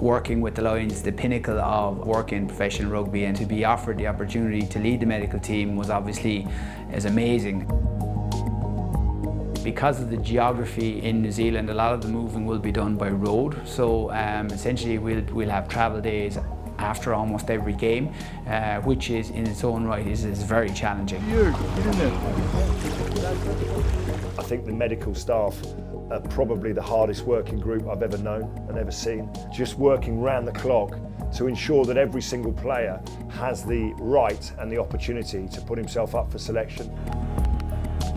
working with the Lions is the pinnacle of working in professional rugby, and to be offered the opportunity to lead the medical team was obviously amazing. Because of the geography in New Zealand, a lot of the moving will be done by road, so essentially we'll have travel days after almost every game, which is in its own right is very challenging. I think the medical staff are probably the hardest working group I've ever known and ever seen. Just working round the clock to ensure that every single player has the right and the opportunity to put himself up for selection.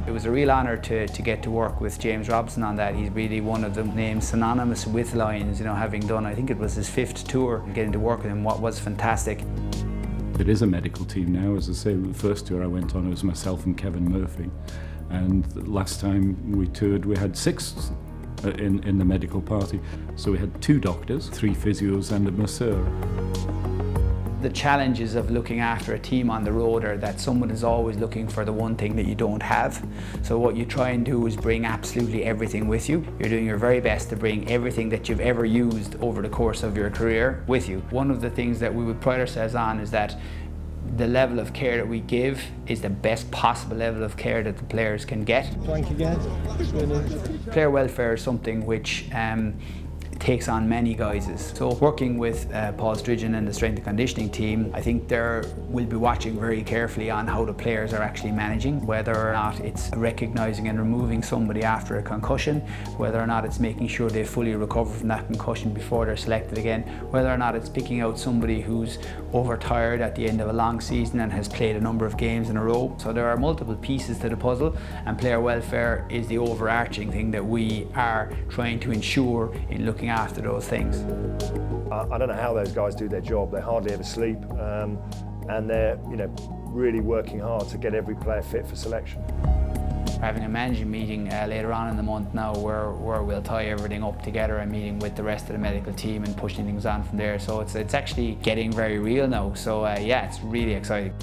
It was a real honour to get to work with James Robson on that. He's really one of the names synonymous with Lions, having done, I think it was his 5th tour, and getting to work with him was fantastic. It is a medical team now. As I say, the first tour I went on, it was myself and Kevin Murphy. And the last time we toured, we had 6 in the medical party. So we had 2 doctors, 3 physios and a masseur. The challenges of looking after a team on the road are that someone is always looking for the one thing that you don't have. So what you try and do is bring absolutely everything with you. You're doing your very best to bring everything that you've ever used over the course of your career with you. One of the things that we would pride ourselves on is that the level of care that we give is the best possible level of care that the players can get. Plank again. Player welfare is something which takes on many guises. So working with Paul Stridgen and the strength and conditioning team, I think we'll be watching very carefully on how the players are actually managing, whether or not it's recognising and removing somebody after a concussion, whether or not it's making sure they fully recover from that concussion before they're selected again, whether or not it's picking out somebody who's overtired at the end of a long season and has played a number of games in a row. So there are multiple pieces to the puzzle, and player welfare is the overarching thing that we are trying to ensure in looking after those things. I don't know how those guys do their job. They hardly ever sleep, and they're really working hard to get every player fit for selection. We're having a management meeting later on in the month now where we'll tie everything up together and meeting with the rest of the medical team and pushing things on from there. So it's actually getting very real now. So yeah, it's really exciting.